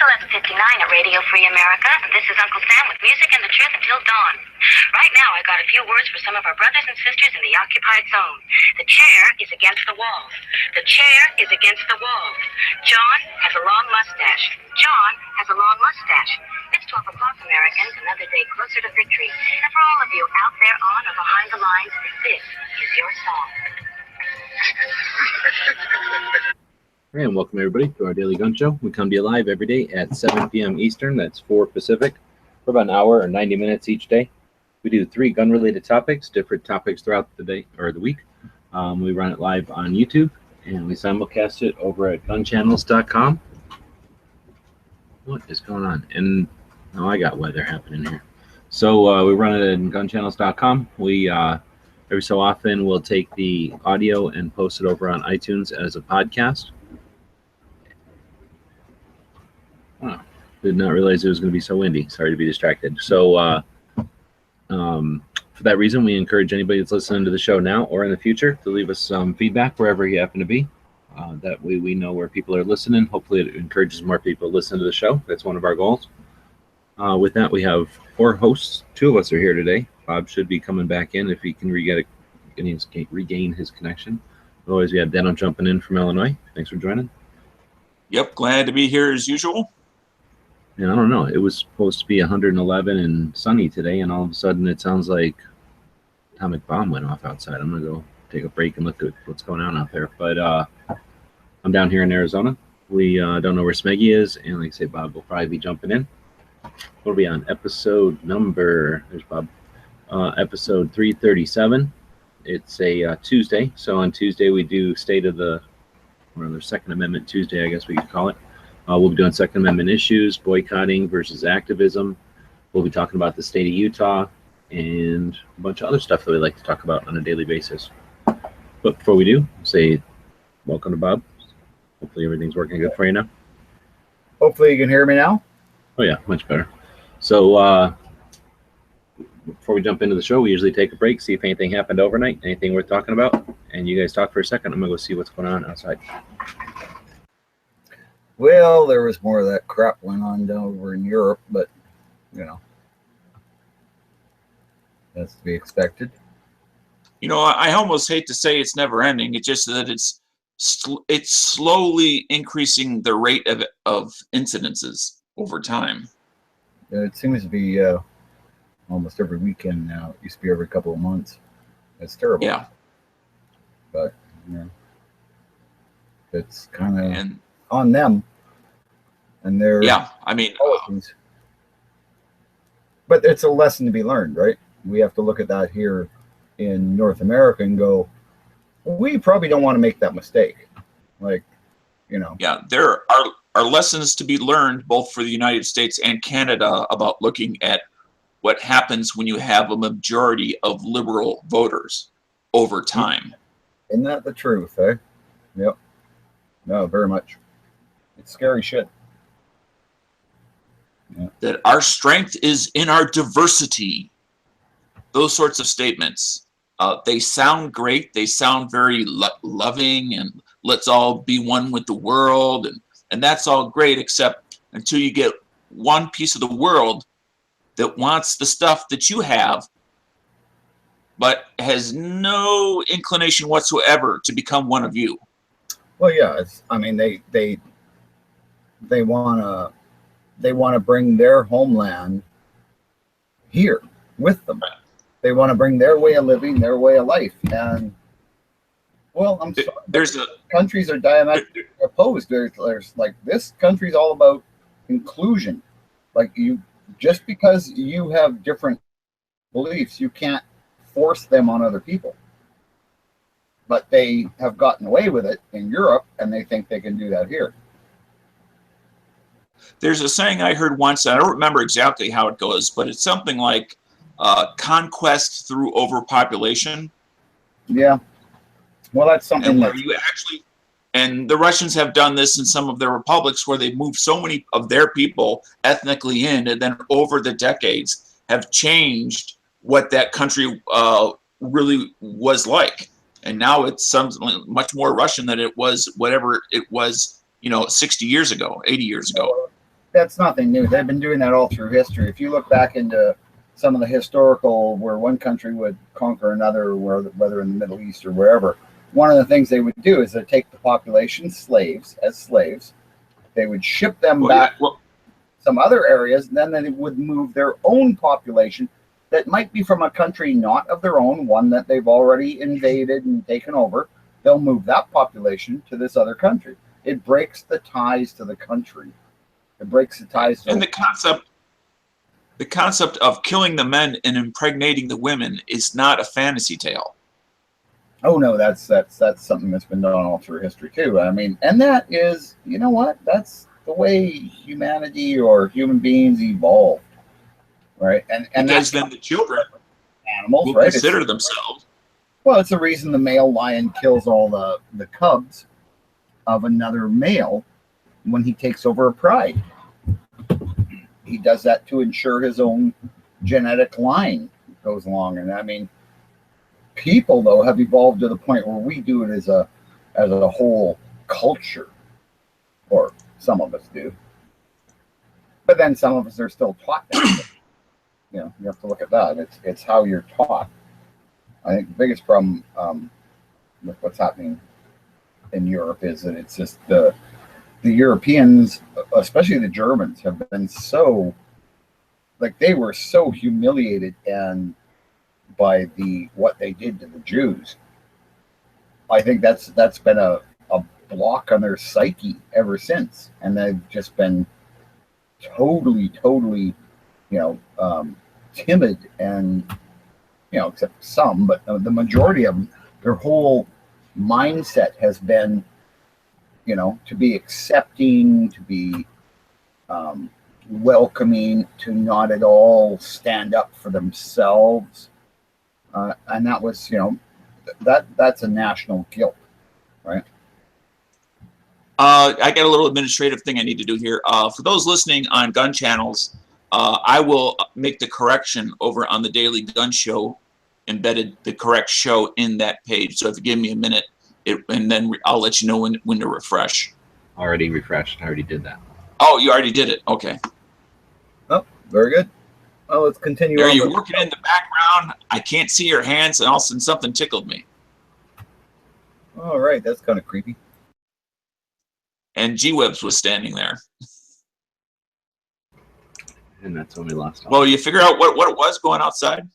11:59 at Radio Free America, and this is Uncle Sam with music and the truth until dawn. Right now, I got a few words for some of our brothers and sisters in the occupied zone. The chair is against the wall. The chair is against the wall. John has a long mustache. John has a long mustache. It's 12 o'clock, Americans, another day closer to victory. And for all of you out there on or behind the lines, this is your song. And welcome everybody to our daily gun show. We come to you live every day at 7 p.m. Eastern, that's 4 Pacific, for about an hour or 90 minutes each day. We do 3 gun-related topics, different topics throughout the day or the week. We run it live on YouTube, and we simulcast it over at gunchannels.com. What is going on? And now I got weather happening here. So we run it at gunchannels.com. We every so often we'll take the audio and post it over on iTunes as a podcast. Oh, did not realize it was going to be so windy. Sorry to be distracted. So for that reason, we encourage anybody that's listening to the show now or in the future to leave us some feedback wherever you happen to be. That way we know where people are listening. Hopefully it encourages more people to listen to the show. That's one of our goals. With that, we have 4 hosts. 2 of us are here today. Bob should be coming back in if he can regain his connection. Otherwise, we have Denham jumping in from Illinois. Thanks for joining. Yep, glad to be here as usual. And I don't know, it was supposed to be 111 and sunny today, and all of a sudden it sounds like atomic bomb went off outside. I'm going to go take a break and look at what's going on out there. But I'm down here in Arizona. We don't know where Smeggy is, and like I say, Bob will probably be jumping in. We'll be on episode number, there's Bob, episode 337. It's a Tuesday, so on Tuesday we do State of the, or the Second Amendment Tuesday, I guess we could call it. We'll be doing Second Amendment issues, boycotting versus activism. We'll be talking about the state of Utah and a bunch of other stuff that we like to talk about on a daily basis. But before we do, say welcome to Bob. Hopefully everything's working good for you now. Hopefully you can hear me now. Oh yeah, much better. So before we jump into the show, we usually take a break, see if anything happened overnight, anything worth talking about. And you guys talk for a second. I'm going to go see what's going on outside. Well, there was more of that crap went on down over in Europe, but, you know, that's to be expected. You know, I almost hate to say it's never ending. It's just that it's slowly increasing the rate of incidences over time. It seems to be almost every weekend now. It used to be every couple of months. It's terrible. Yeah. But, you know, it's kind of on them. And their policies. But it's a lesson to be learned, right? We have to look at that here in North America and go, we probably don't want to make that mistake. Like, you know. Yeah, there are lessons to be learned both for the United States and Canada about looking at what happens when you have a majority of liberal voters over time. Isn't that the truth, eh? Yep. No, very much. It's scary shit. Yeah. That our strength is in our diversity. Those sorts of statements. They sound great. They sound very loving and let's all be one with the world. And that's all great, except until you get one piece of the world that wants the stuff that you have, but has no inclination whatsoever to become one of you. Well, yeah. I mean, they want to bring their homeland here with them. They want to bring their way of living, their way of life. And, well, I'm sorry. Countries are diametrically opposed. There's like, this country's all about inclusion. Like, just because you have different beliefs, you can't force them on other people. But they have gotten away with it in Europe, and they think they can do that here. There's a saying I heard once, and I don't remember exactly how it goes, but it's something like conquest through overpopulation. Yeah. Well, that's something that you actually, and the Russians have done this in some of their republics where they've moved so many of their people ethnically in, and then over the decades have changed what that country really was like. And now it's something much more Russian than it was, whatever it was, 60 years ago, 80 years ago. that's nothing new. They've been doing that all through history. If you look back into some of the historical, where one country would conquer another, whether in the Middle East or wherever, one of the things they would do is they take the population slaves. They would ship them back to some other areas, and then they would move their own population that might be from a country not of their own, one that they've already invaded and taken over. They'll move that population to this other country. It breaks the ties to the country. It breaks the ties to and the concept of killing the men and impregnating the women is not a fantasy tale. Oh no, that's something that's been done all through history too. I mean, and that is, you know what? That's the way humanity or human beings evolved, right? And because then the children animals, will right? consider themselves. Well, it's the reason the male lion kills all the cubs of another male when he takes over a pride. He does that to ensure his own genetic line goes along. And I mean, people though have evolved to the point where we do it as a whole culture, or some of us do. But then some of us are still taught that. You know, you have to look at that. It's how you're taught. I think the biggest problem with what's happening in Europe is that it's just the Europeans, especially the Germans, have been so, like, they were so humiliated and by what they did to the Jews. I think that's been a block on their psyche ever since, and they've just been totally, timid, and except some, but the majority of them, their whole mindset has been, to be accepting, to be welcoming, to not at all stand up for themselves, and that was, that's a national guilt, right? I got a little administrative thing I need to do here. For those listening on gun channels, I will make the correction over on the Daily Gun Show, embedded the correct show in that page. So if you give me a minute, and then I'll let you know when to refresh. Already refreshed. I already did that. Oh, you already did it. Okay. Oh, very good. Oh, let's continue. There, you're working in the background. I can't see your hands, and all of a sudden something tickled me. All right, that's kind of creepy. And G-Webs was standing there. And that's when we lost. Well, you figure out what it was going outside?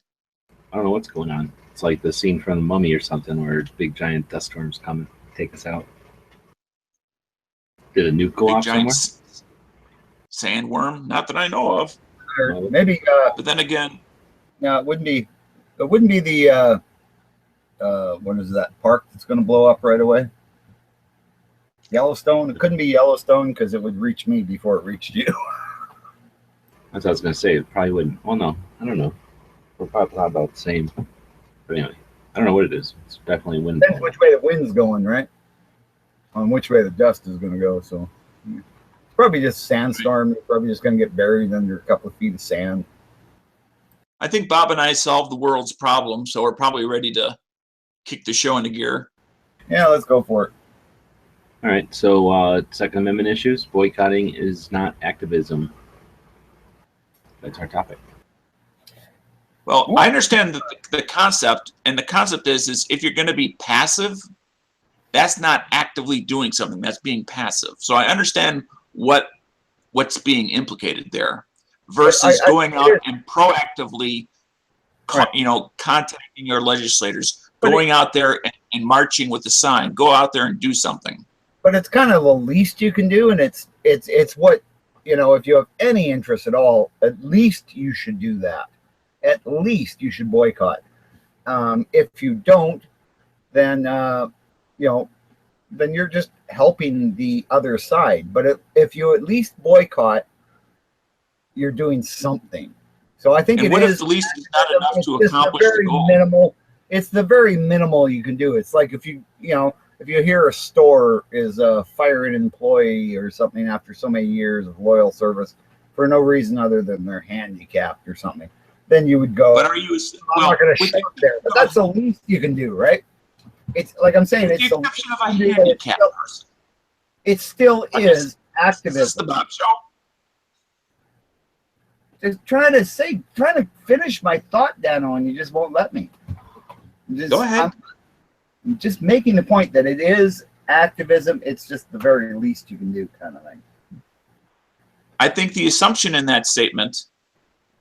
I don't know what's going on. It's like the scene from The Mummy or something, where big giant dust storms come and take us out. Did a nuke go off somewhere? Sandworm? Not that I know of. Or maybe. But then again, no, it wouldn't be the. What is that park that's going to blow up right away? Yellowstone. It couldn't be Yellowstone because it would reach me before it reached you. That's what I was going to say. It probably wouldn't. Well, no, I don't know. We're probably about the same. But anyway, I don't know what it is. It's definitely wind. Depends which way the wind's going, right? On which way the dust is going to go. So it's probably just sandstorm. You're probably just going to get buried under a couple of feet of sand. I think Bob and I solved the world's problem, so we're probably ready to kick the show into gear. Yeah, let's go for it. All right. So Second Amendment issues. Boycotting is not activism. That's our topic. Well, I understand the concept, and the concept is if you're going to be passive, that's not actively doing something. That's being passive. So I understand what's being implicated there, versus going out and proactively, contacting your legislators, going out there and marching with a sign. Go out there and do something. But it's kind of the least you can do, and it's what, if you have any interest at all, at least you should do that. At least you should boycott. If you don't, then then you're just helping the other side. But if you at least boycott, you're doing something. So I think and what if the least is not enough to accomplish the goal? Minimal. It's the very minimal you can do. It's like if you hear a store is firing an employee or something after so many years of loyal service for no reason other than they're handicapped or something, then you would go, but are you, I'm not going to show there. But that's the least you can do, right? It's like I'm saying, it's the exception of a handicapped person. It still is activism. Is this the Bob Show? Just trying to finish my thought, Dano, and you just won't let me. Go ahead. I'm just making the point that it is activism. It's just the very least you can do, kind of thing. I think the assumption in that statement,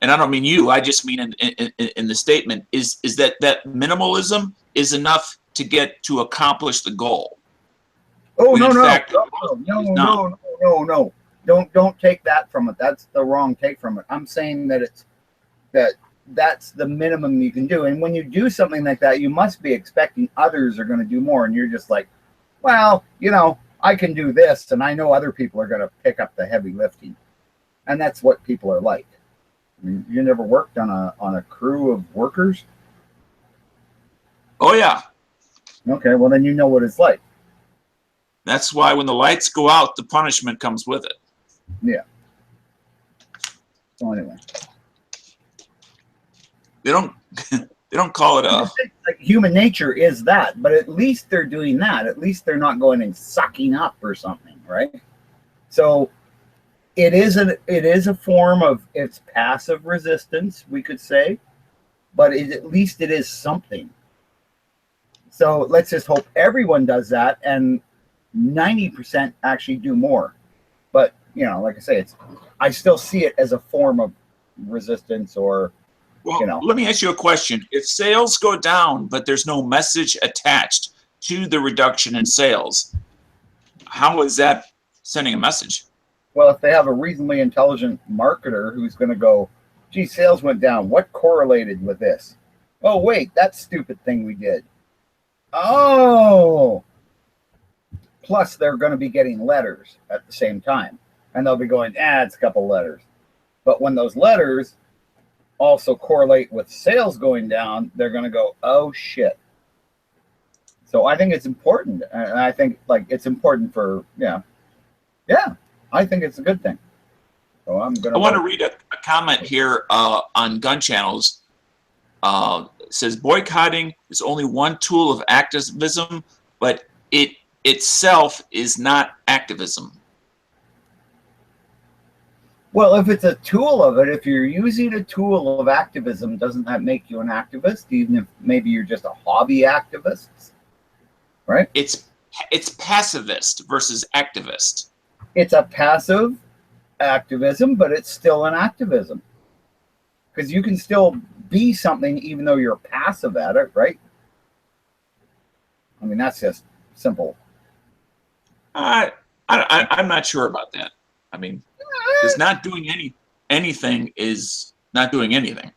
and I don't mean you, I just mean in the statement, is that minimalism is enough to get to accomplish the goal. Oh, when no, in no, fact, no. Don't take that from it. That's the wrong take from it. I'm saying that that's the minimum you can do. And when you do something like that, you must be expecting others are going to do more. And you're just like, well, I can do this, and I know other people are going to pick up the heavy lifting. And that's what people are like. I mean, you never worked on a crew of workers? Oh, yeah. Okay, well, then you know what it's like. That's why when the lights go out, the punishment comes with it. Yeah. So anyway. They don't call it a... Like human nature is that, but at least they're doing that. At least they're not going and sucking up or something, right? So it is a form of, it's passive resistance, we could say, but at least it is something. So let's just hope everyone does that, and 90% actually do more. But like I say, I still see it as a form of resistance, or let me ask you a question. If sales go down, but there's no message attached to the reduction in sales, how is that sending a message? Well, if they have a reasonably intelligent marketer who's going to go, gee, sales went down. What correlated with this? Oh, wait, that stupid thing we did. Oh. Plus, they're going to be getting letters at the same time. And they'll be going, it's a couple letters. But when those letters also correlate with sales going down, they're going to go, oh, shit. So I think it's important. And I think it's important for, I think it's a good thing. So I want to read a comment here on Gun Channels. It says, boycotting is only one tool of activism, but it itself is not activism. Well, if it's a tool of it, if you're using a tool of activism, doesn't that make you an activist, even if maybe you're just a hobby activist? Right? It's passivist versus activist. It's a passive activism, but it's still an activism. Because you can still be something even though you're passive at it, right? I mean, that's just simple. I'm not sure about that. I mean, because not doing anything is not doing anything.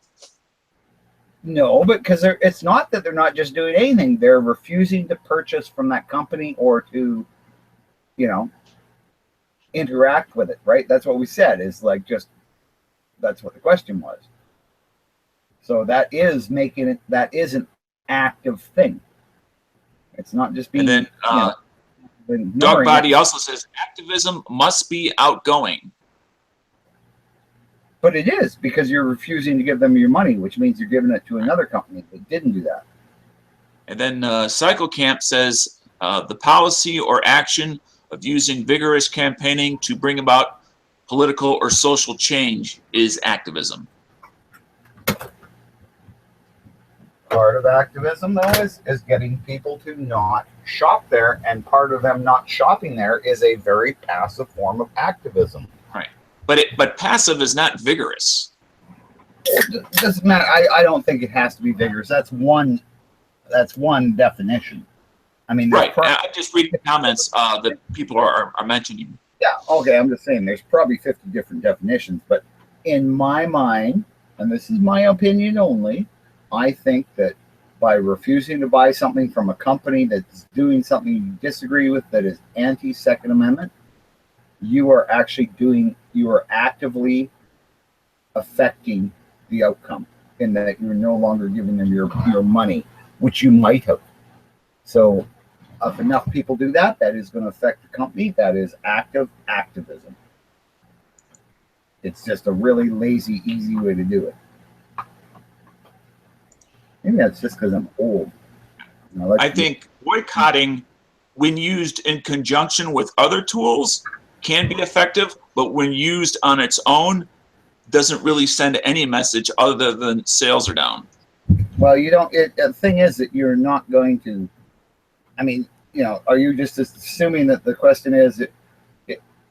No, but because it's not that they're not just doing anything. They're refusing to purchase from that company or to, interact with it, right? That's what we said, is that's what the question was. So that is an active thing. It's not just being. And then Dog Body also says activism must be outgoing. But it is, because you're refusing to give them your money, which means you're giving it to another company that didn't do that. And then Cycle Camp says the policy or action of using vigorous campaigning to bring about political or social change is activism. Part of activism, though, is getting people to not shop there, and part of them not shopping there is a very passive form of activism. Right, but passive is not vigorous. It doesn't matter. I don't think it has to be vigorous. That's one definition. I mean, right. I just read the comments that people are mentioning. Yeah. Okay. I'm just saying there's probably 50 different definitions, but in my mind, and this is my opinion only, I think that by refusing to buy something from a company that's doing something you disagree with, that is anti-Second Amendment, you are actively affecting the outcome, in that you're no longer giving them your money, which you might have. So if enough people do that is going to affect the company. That is active activism. It's just a really lazy, easy way to do it. Maybe that's just because I'm old. I think boycotting, when used in conjunction with other tools, can be effective, but when used on its own, doesn't really send any message other than sales are down. Well, you don't. The thing is that you're not going to. I mean, you know, are you just assuming that the question is,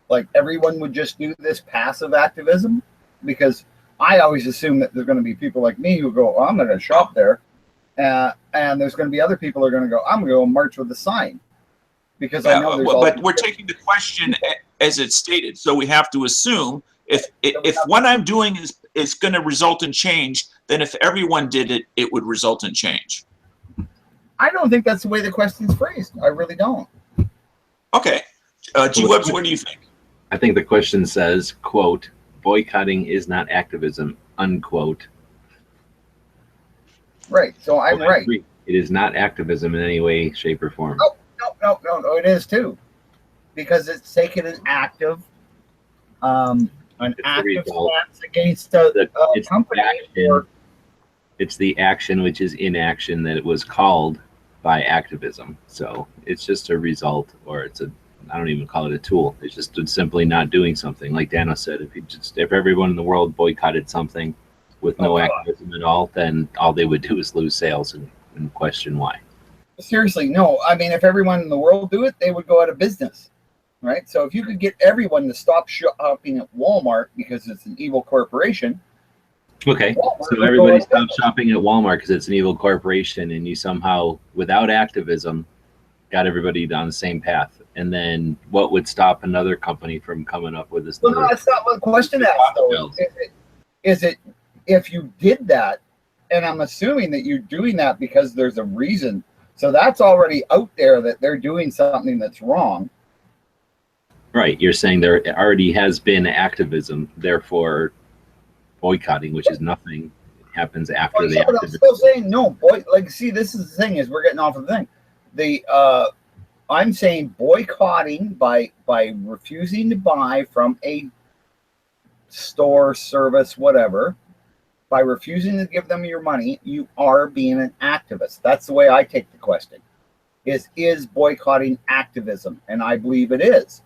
like everyone would just do this passive activism? Because I always assume that there's going to be people like me who go, oh, I'm going to shop there, and there's going to be other people who are going to go, I'm going to go march with a sign, because I know there's. But we're taking the question as it's stated, so we have to assume if what I'm doing is going to result in change, then if everyone did it, it would result in change. I don't think that's the way the question's phrased. I really don't. Okay. G. Webbs, what do you think? I think the question says, quote, boycotting is not activism, unquote. Right. So I'm right. It is not activism in any way, shape, or form. No, it is too. Because it's taken an active stance against a company. It's the action which is inaction that it was called by activism. So it's just a result, or I don't even call it a tool. It's just simply not doing something. Like Dano said, if everyone in the world boycotted something with no activism at all, then all they would do is lose sales and question why. Seriously, no. I mean, if everyone in the world do it, they would go out of business, right? So if you could get everyone to stop shopping at Walmart because it's an evil corporation. Okay, so everybody stops shopping at Walmart because it's an evil corporation, and you somehow, without activism, got everybody on the same path. And then what would stop another company from coming up with this? Well, no, that's not what the question asked, though. Is it if you did that, and I'm assuming that you're doing that because there's a reason. So that's already out there that they're doing something that's wrong. Right, you're saying there already has been activism, therefore boycotting, which is nothing, happens after the activism. I'm still saying no. See, this is the thing, is we're getting off of the thing. I'm saying boycotting by refusing to buy from a store, service, whatever. By refusing to give them your money, you are being an activist. That's the way I take the question. Is boycotting activism? And I believe it is.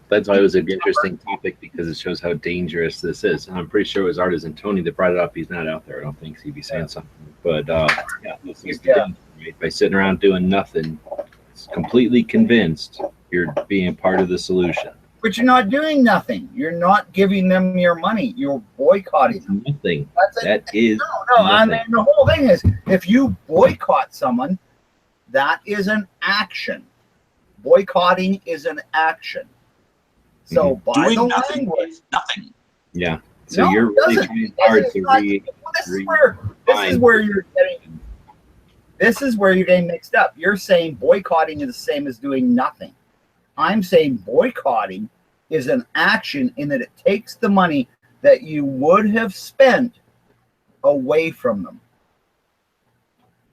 That's why it was an interesting topic, because it shows how dangerous this is. And I'm pretty sure it was Artisan Tony that brought it up. He's not out there. I don't think he'd be saying something. But this is the danger, right? By sitting around doing nothing, it's completely convinced you're being part of the solution. But you're not doing nothing. You're not giving them your money. You're boycotting them. Nothing. No. I mean, the whole thing is, if you boycott someone, that is an action. Boycotting is an action. So by doing the nothing language, is nothing. Yeah. So you're really trying hard to this is where you're getting. This is where you're getting mixed up. You're saying boycotting is the same as doing nothing. I'm saying boycotting is an action in that it takes the money that you would have spent away from them.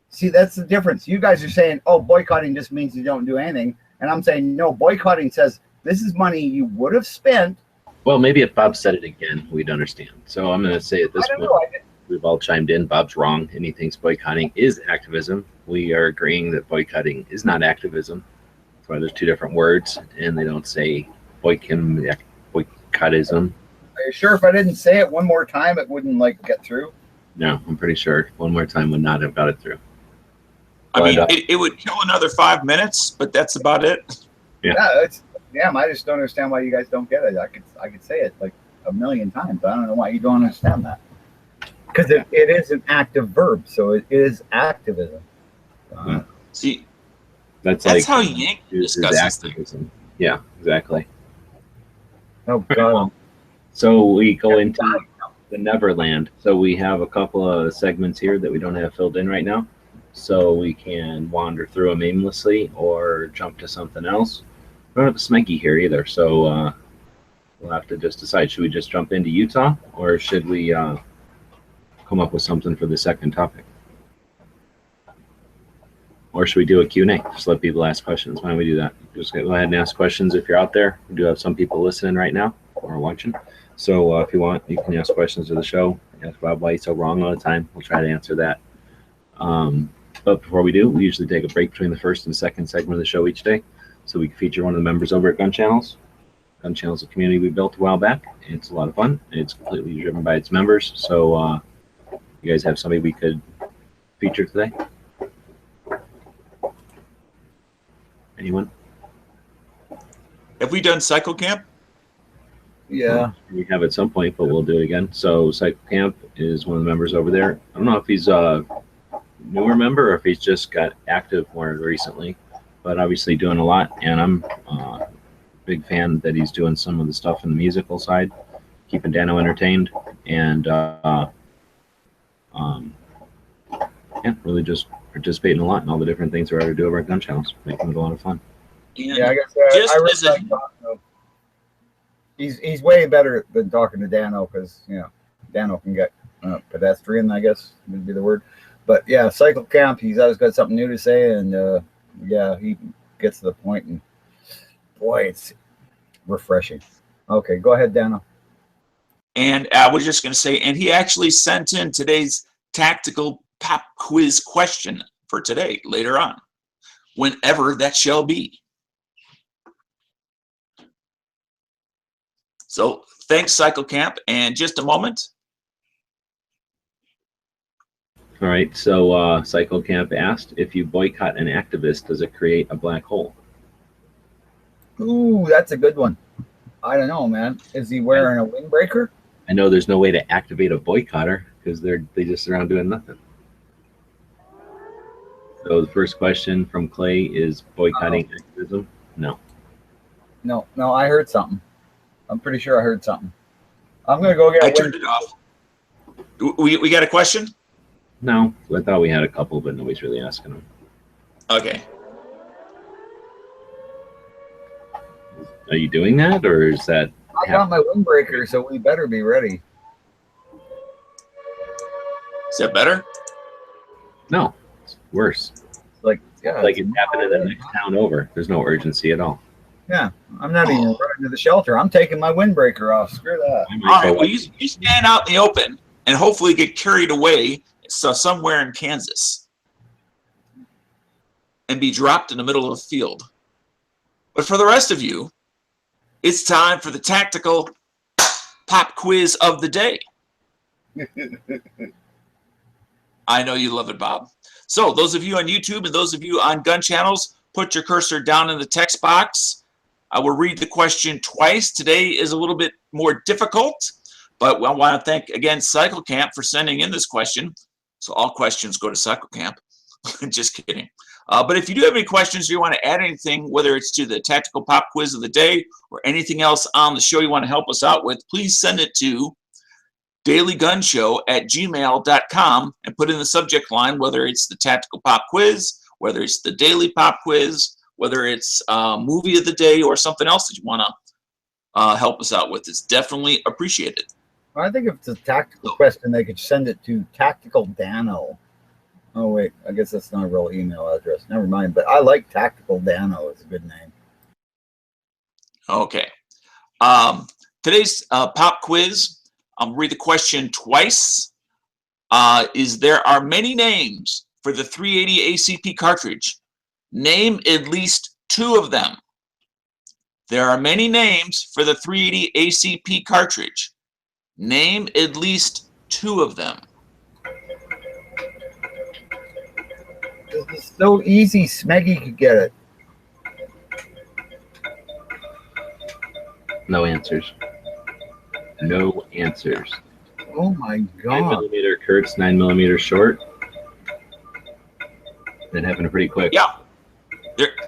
See, that's the difference. You guys are saying, oh, boycotting just means you don't do anything. And I'm saying, no, boycotting says this is money you would have spent. Well, maybe if Bob said it again, we'd understand. So I'm going to say at this point, we've all chimed in. Bob's wrong, and he thinks boycotting is activism. We are agreeing that boycotting is not activism. That's why there's two different words, and they don't say boycottism. Are you sure if I didn't say it one more time, it wouldn't get through? No, I'm pretty sure one more time would not have got it through. I mean, it would kill another 5 minutes, but that's about it. Yeah. I just don't understand why you guys don't get it. I could say it like a million times, but I don't know why you don't understand that. Because it is an active verb, so it is activism. See, that's how Yankee discusses things. Yeah, exactly. Oh God. So we go into the Neverland. So we have a couple of segments here that we don't have filled in right now. So we can wander through them aimlessly or jump to something else. We don't have a Smenky here either, so we'll have to just decide. Should we just jump into Utah, or should we come up with something for the second topic? Or should we do a Q&A? Just let people ask questions. Why don't we do that? Just go ahead and ask questions if you're out there. We do have some people listening right now or watching. So if you want, you can ask questions of the show. Ask Bob why he's so wrong all the time. We'll try to answer that. But before we do, we usually take a break between the first and second segment of the show each day, so we can feature one of the members over at Gun Channels. Gun Channel is a community we built a while back. It's a lot of fun. It's completely driven by its members. So you guys have somebody we could feature today? Anyone? Have we done Cycle Camp? Yeah. We have at some point, but we'll do it again. So Cycle Camp is one of the members over there. I don't know if he's a newer member or if he's just got active more recently, but obviously doing a lot. And I'm a big fan that he's doing some of the stuff in the musical side, keeping Dano entertained, and yeah, really just participating a lot in all the different things we're able to do over at Gun Channels, making it a lot of fun. Yeah, I guess I really like Dano. He's way better than talking to Dano because, you know, Dano can get pedestrian, I guess would be the word. But yeah, Cycle Camp, he's always got something new to say, and yeah, he gets to the point, and boy, it's refreshing. Okay, go ahead, Dano. And I was just going to say, and he actually sent in today's tactical pop quiz question for today, later on, whenever that shall be. So thanks, Cycle Camp, and just a moment. All right, so Cycle Camp asked, if you boycott an activist, does it create a black hole? Ooh, that's a good one. I don't know, man. Is he wearing a windbreaker? I know there's no way to activate a boycotter because they just around doing nothing. So the first question from Clay is boycotting activism? No. No, I heard something. I'm pretty sure I heard something. I'm going to go get I turned it off. We got a question? No, I thought we had a couple, but nobody's really asking them. Okay. Are you doing that, or is that? I got my windbreaker, so we better be ready. Is that better? No, it's worse. Like, yeah, Like it's happening in the next town over. There's no urgency at all. Yeah, I'm not even running to the shelter. I'm taking my windbreaker off. Screw that. All right, well, you stand out in the open and hopefully get carried away somewhere in Kansas and be dropped in the middle of a field. But for the rest of you, it's time for the tactical pop quiz of the day. I know you love it, Bob. So those of you on YouTube and those of you on Gun Channels, put your cursor down in the text box. I will read the question twice. Today is a little bit more difficult, but I want to thank, again, Cycle Camp for sending in this question. So all questions go to Cycle Camp. Just kidding. But if you do have any questions or you want to add anything, whether it's to the tactical pop quiz of the day or anything else on the show you want to help us out with, please send it to dailygunshow@gmail.com and put in the subject line whether it's the tactical pop quiz, whether it's the daily pop quiz, whether it's movie of the day or something else that you want to help us out with. It's definitely appreciated. I think if it's a tactical question, they could send it to Tactical Dano. Oh, wait. I guess that's not a real email address. Never mind. But I like Tactical Dano. It's a good name. Okay. Today's pop quiz, I'll read the question twice. There are many names for the 380 ACP cartridge. Name at least 2 of them. There are many names for the 380 ACP cartridge. Name at least 2 of them. It's so easy, Smeggy could get it. No answers. No answers. Oh my 9mm Kurtz, 9mm short. That happened pretty quick. Yeah.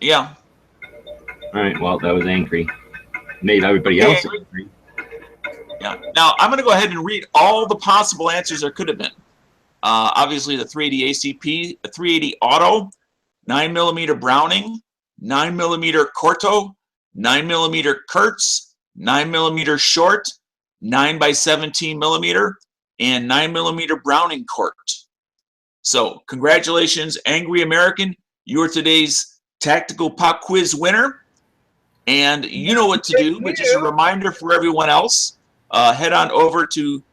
Yeah. All right. Well, that was angry. Made everybody else angry. Yeah. Now I'm going to go ahead and read all the possible answers there could have been. Obviously, the 380 ACP, the 380 Auto, 9mm Browning, 9mm Corto, 9mm Kurtz, 9mm Short, 9x17mm, and 9mm Browning Court. So, congratulations, Angry American. You are today's tactical pop quiz winner. And you know what to do, but just a reminder for everyone else, head on over to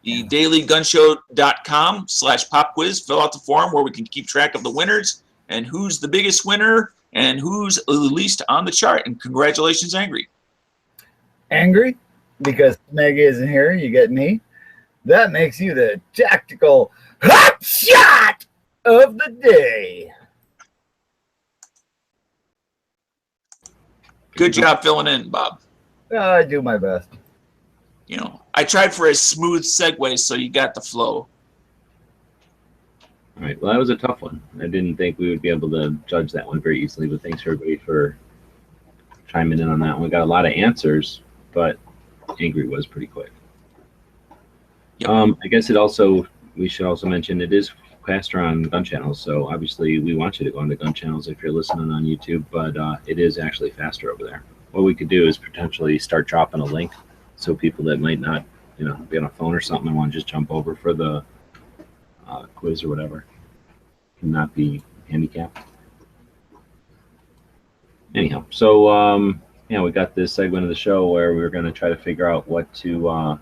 the dailygunshow.com/pop quiz. Fill out the form where we can keep track of the winners and who's the biggest winner and who's the least on the chart. And congratulations, Angry. Angry because Meg isn't here. You get me. That makes you the tactical hot shot of the day. Good job filling in, Bob. I do my best. You know, I tried for a smooth segue, so you got the flow. All right. Well, that was a tough one. I didn't think we would be able to judge that one very easily, but thanks everybody for chiming in on that one. We got a lot of answers, but angry was pretty quick. Yep. I guess we should also mention it is faster on gun channels. So obviously we want you to go into gun channels if you're listening on YouTube, but it is actually faster over there. What we could do is potentially start dropping a link so people that might not, be on a phone or something and want to just jump over for the quiz or whatever, cannot be handicapped. Anyhow, so we got this segment of the show where we were going to try to figure out what to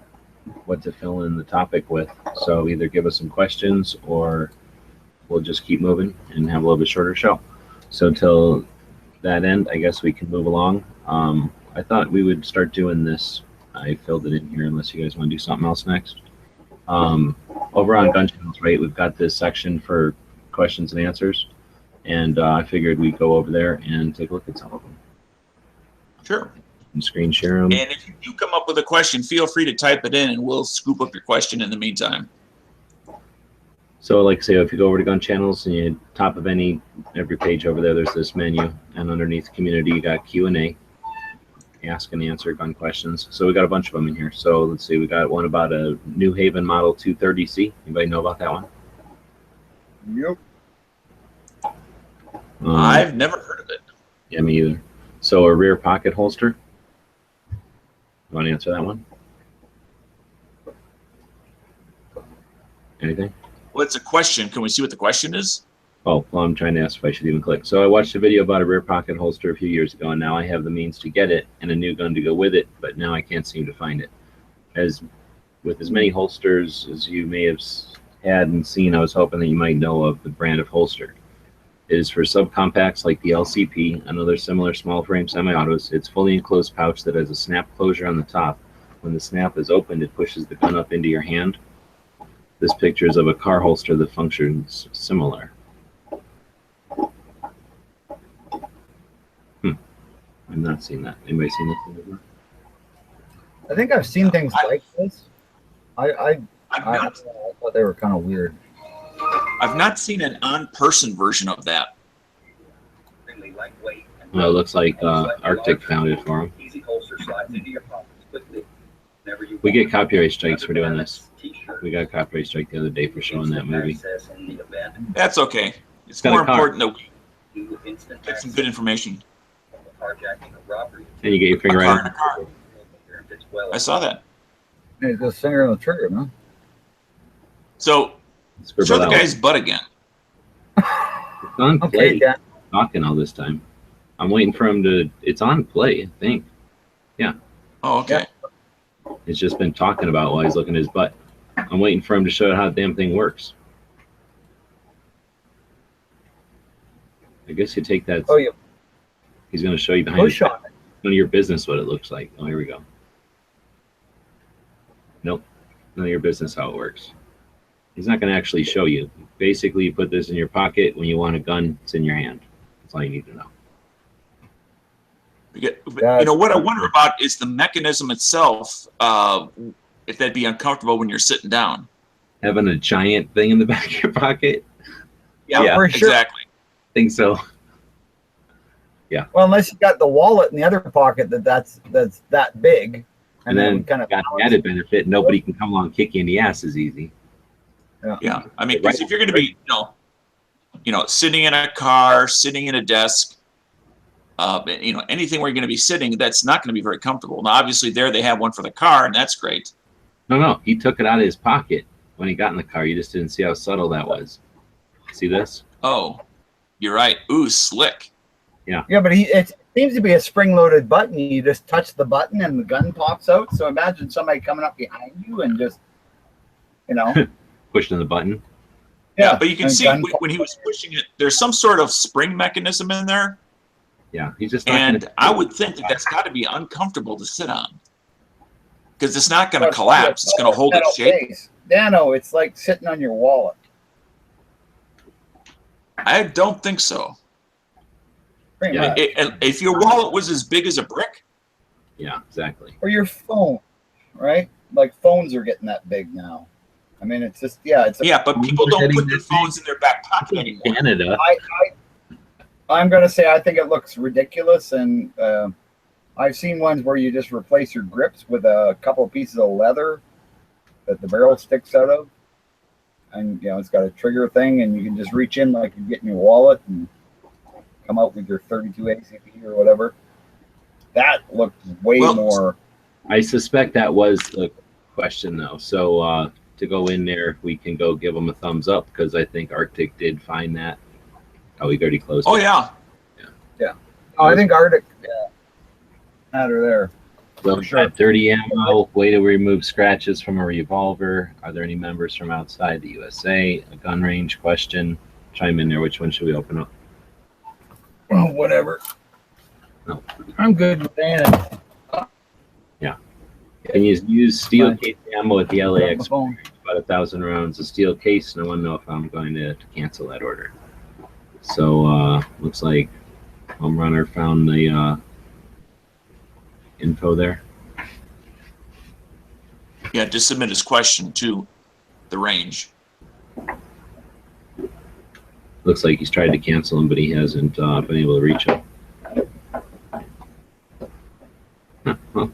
fill in the topic with. So either give us some questions or we'll just keep moving and have a little bit shorter show. So till that end, I guess we can move along. I thought we would start doing this. I filled it in here unless you guys want to do something else next. Over on Gun Channels, right, we've got this section for questions and answers. And I figured we'd go over there and take a look at some of them. Sure. And screen share them. And if you do come up with a question, feel free to type it in and we'll scoop up your question in the meantime. So like say, if you go over to Gun Channels and you top of every page over there, there's this menu. And underneath Community, you got Q&A. Ask and answer gun questions. So we got a bunch of them in here. So let's see, we got one about a New Haven Model 230C. Anybody know about that one? Yep. I've never heard of it. Yeah, me either. So a rear pocket holster. You want to answer that one? Anything? Well, it's a question. Can we see what the question is? Oh, well, I'm trying to ask if I should even click. So I watched a video about a rear pocket holster a few years ago, and now I have the means to get it and a new gun to go with it, but now I can't seem to find it. As with as many holsters as you may have had and seen, I was hoping that you might know of the brand of holster. It is for subcompacts like the LCP and other similar small frame semi-autos. It's fully enclosed pouch that has a snap closure on the top. When the snap is opened, it pushes the gun up into your hand. This picture is of a car holster that functions similar. I've not seen that. Anybody seen this? I think I've seen things like this. I thought they were kind of weird. I've not seen an on-person version of that. Well, it looks like Arctic found it for him. We get copyright strikes for doing this. We got a copyright strike the other day for showing that movie. That's okay. It's more important that we get some good information. And you get your finger right on the car. I saw that. Hey, just finger on the trigger, man. So, show the guy's butt again. It's on play. Okay, Talking all this time. I'm waiting for him to. It's on play, I think. Yeah. Oh, okay. Yeah. It's just been talking about while he's looking at his butt. I'm waiting for him to show how the damn thing works. I guess you take that. Oh, yeah. He's going to show you behind Push on it. None of your business what it looks like. Oh, here we go. Nope. None of your business how it works. He's not going to actually show you. Basically, you put this in your pocket. When you want a gun, it's in your hand. That's all you need to know. You know, what I wonder about is the mechanism itself, if that'd be uncomfortable when you're sitting down. Having a giant thing in the back of your pocket? Yeah, for sure. Exactly. I think so. Yeah. Well, unless you got the wallet in the other pocket that's that big. And then kind of got the added benefit, nobody can come along and kick you in the ass as easy. Yeah. I mean, because if you're going to be, sitting in a car, sitting in a desk, anything where you're going to be sitting, that's not going to be very comfortable. Now, obviously, there they have one for the car, and that's great. No, he took it out of his pocket when he got in the car. You just didn't see how subtle that was. See this? Oh, you're right. Ooh, slick. Yeah. Yeah, but it seems to be a spring-loaded button. You just touch the button and the gun pops out. So imagine somebody coming up behind you and just, pushing the button. Yeah, but you can see when he was pushing it, there's some sort of spring mechanism in there. Yeah, he's just. And I would think that that's got to be uncomfortable to sit on. because it's not going to collapse. It's going to hold its shape. Nano, it's like sitting on your wallet. I don't think so. Yeah. If your wallet was as big as a brick. Yeah, exactly. Or your phone, right? Like phones are getting that big now. I mean, it's just, but people don't put their phones in their back pocket anymore. Canada. I'm going to say I think it looks ridiculous, and I've seen ones where you just replace your grips with a couple of pieces of leather that the barrel sticks out of, and it's got a trigger thing, and you can just reach in like you get in your wallet and come out with your 32 ACP or whatever. That looked way more. I suspect that was the question, though. So to go in there, we can go give them a thumbs up because I think Arctic did find that. Oh, we already closed. Oh, it. Yeah. Oh, I think Arctic, out of there. So sure. 30 ammo, way to remove scratches from a revolver. Are there any members from outside the USA? A gun range question. Chime in there. Which one should we open up? Well, whatever. No. I'm good with that. Can you use steel case ammo at the LAX? Phone. About 1,000 rounds of steel case, and I want to know if I'm going to cancel that order. So looks like Home Runner found the info there. Yeah, just submit his question to the range. Looks like he's tried to cancel him, but he hasn't been able to reach him. Huh.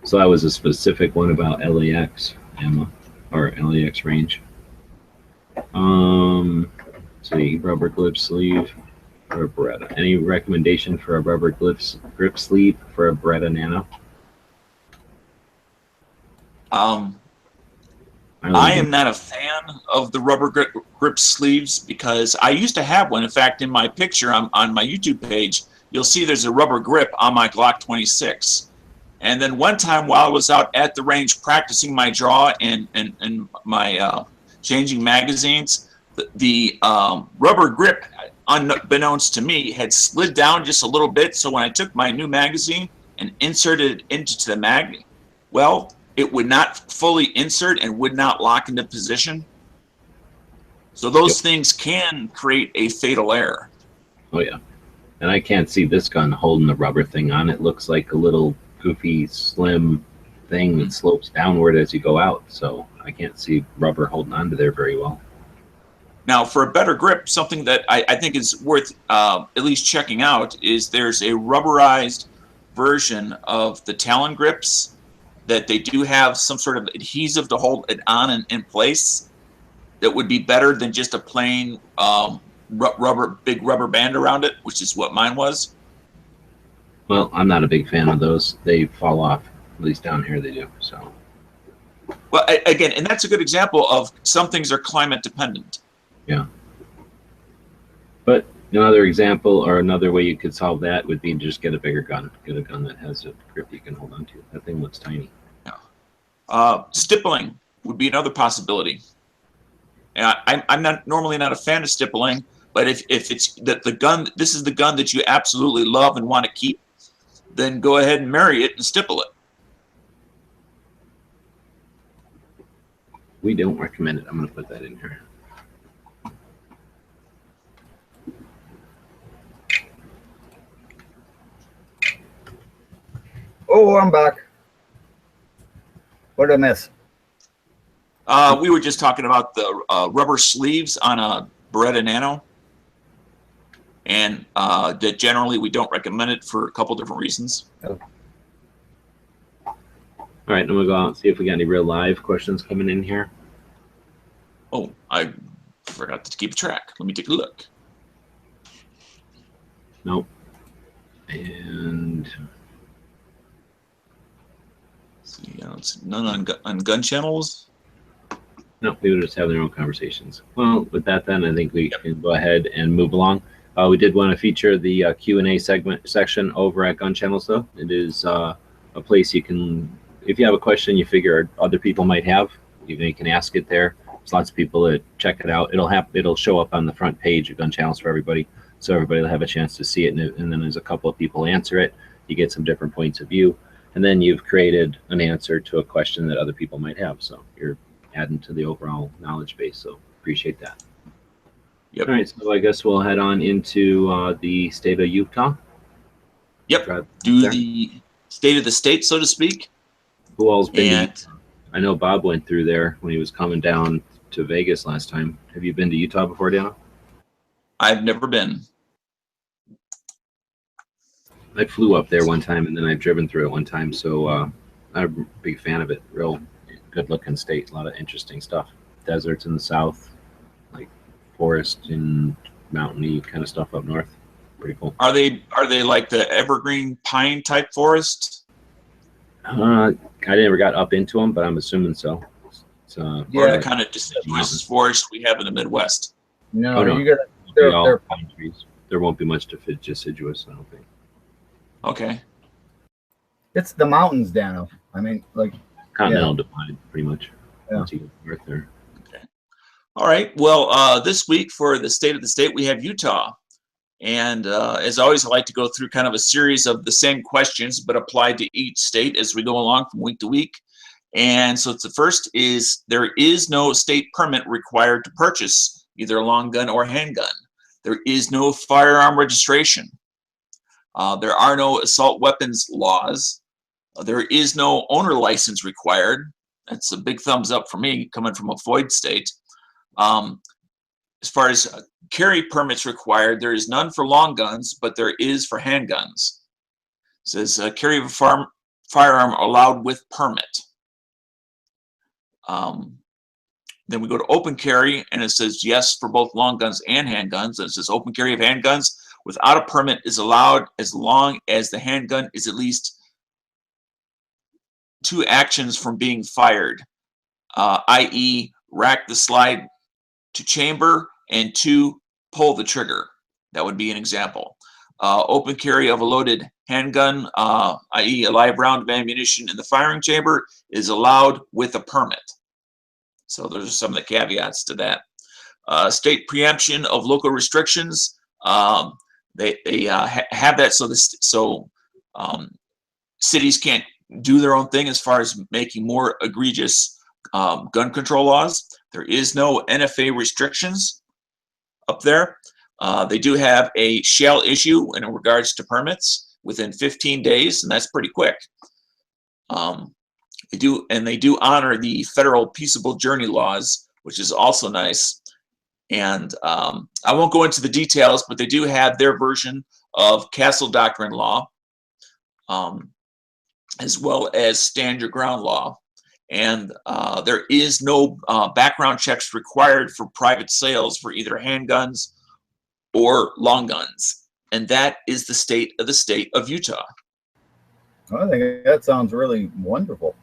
So that was a specific one about LAX ammo or LAX range. See, rubber grip sleeve for a Beretta. Any recommendation for a rubber grip sleeve for a Beretta Nano? I am not a fan of the rubber grip sleeves because I used to have one. In fact, in my picture on my YouTube page, you'll see there's a rubber grip on my Glock 26. And then one time while I was out at the range practicing my draw and my changing magazines, the rubber grip, unbeknownst to me, had slid down just a little bit. So when I took my new magazine and inserted it into the mag, well, it would not fully insert and would not lock into position. So those things can create a fatal error. Oh, yeah. And I can't see this gun holding the rubber thing on. It looks like a little goofy, slim thing that slopes downward as you go out. So I can't see rubber holding onto there very well. Now, for a better grip, something that I think is worth at least checking out is there's a rubberized version of the Talon grips that they do have some sort of adhesive to hold it on and in place that would be better than just a plain big rubber band around it, which is what mine was. Well, I'm not a big fan of those. They fall off. At least down here they do. So. Well, again, and that's a good example of some things are climate dependent. Yeah. But another example or another way you could solve that would be to just get a bigger gun. Get a gun that has a grip you can hold on to. That thing looks tiny. Yeah. Stippling would be another possibility. And I'm normally not a fan of stippling, but if it's the gun, this is the gun that you absolutely love and want to keep, then go ahead and marry it and stipple it. We don't recommend it. I'm going to put that in here. Oh, I'm back. What did I miss? We were just talking about the rubber sleeves on a Beretta Nano, and that generally we don't recommend it for a couple different reasons. Oh. All right, then we'll go out and see if we got any real live questions coming in here. Oh, I forgot to keep track. Let me take a look. Nope. And see, it's none on gun channels. No, we were just having their own conversations. Well, with that, then I think we can go ahead and move along. We did want to feature the Q&A section over at Gun Channels, though. It is a place you can, if you have a question you figure other people might have, you can ask it there. There's lots of people that check it out. It'll show up on the front page of Gun Channels for everybody, so everybody will have a chance to see it. And then there's a couple of people answer it. you get some different points of view, and then you've created an answer to a question that other people might have. So you're adding to the overall knowledge base. So appreciate that. Yep. All right, so I guess we'll head on into the state of Utah. Yep. Do the state of the state, so to speak. Who all's been to Utah? I know Bob went through there when he was coming down to Vegas last time. Have you been to Utah before, Dana? I've never been. I flew up there one time, and then I've driven through it one time, so I'm a big fan of it. Real good-looking state, a lot of interesting stuff. Deserts in the south, like forest and mountainy kind of stuff up north. Pretty cool. Are they like the evergreen pine type forest? I never got up into them, but I'm assuming so. Or the kind of deciduous forest we have in the Midwest? No, no. you got they're pine trees. There won't be much deciduous, I don't think. Okay. It's the mountains, Dano. I mean, like continental divide, pretty much. Yeah. Once you get north there. Okay. All right. Well, this week for the state of the state, we have Utah. And as always, I like to go through kind of a series of the same questions, but applied to each state as we go along from week to week. And so the first is, there is no state permit required to purchase either a long gun or handgun. There is no firearm registration. There are no assault weapons laws. There is no owner license required. That's a big thumbs up for me, coming from a Floyd state. As far as carry permits required, there is none for long guns, but there is for handguns. It says carry of a firearm allowed with permit. Then we go to open carry, and it says yes for both long guns and handguns. And it says open carry of handguns without a permit is allowed as long as the handgun is at least 2 actions from being fired, i.e. rack the slide to chamber and 2 pull the trigger. That would be an example. Open carry of a loaded handgun, i.e. a live round of ammunition in the firing chamber, is allowed with a permit. So those are some of the caveats to that. State preemption of local restrictions. They have that so cities can't do their own thing as far as making more egregious gun control laws. There is no NFA restrictions up there. They do have a shall issue in regards to permits within 15 days, and that's pretty quick. They do honor the federal peaceable journey laws, which is also nice. And I won't go into the details, but they do have their version of Castle Doctrine law, as well as stand your ground law. And there is no background checks required for private sales for either handguns or long guns. And that is the state of Utah. I think that sounds really wonderful.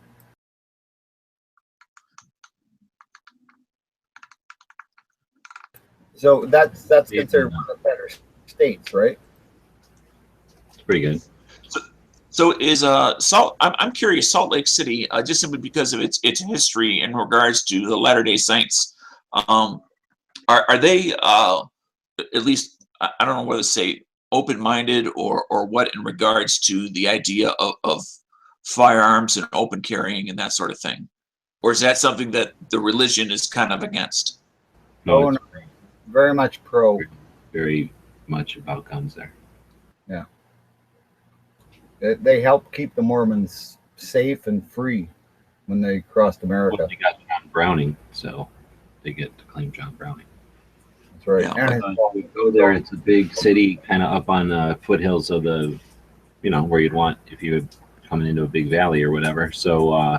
So that's considered one of the better states, right? It's pretty good. So is I'm curious, Salt Lake City, just simply because of its history in regards to the Latter-day Saints, are they at least, I don't know whether to say open-minded or what in regards to the idea of firearms and open carrying and that sort of thing? Or is that something that the religion is kind of against? No, no, very much pro. Very much about guns there. Yeah. They help keep the Mormons safe and free when they crossed America. Well, they got John Browning, so they get to claim John Browning. That's right. Yeah. And We go there. It's a big city, kind of up on the foothills of the, where you'd want if you were coming into a big valley or whatever. So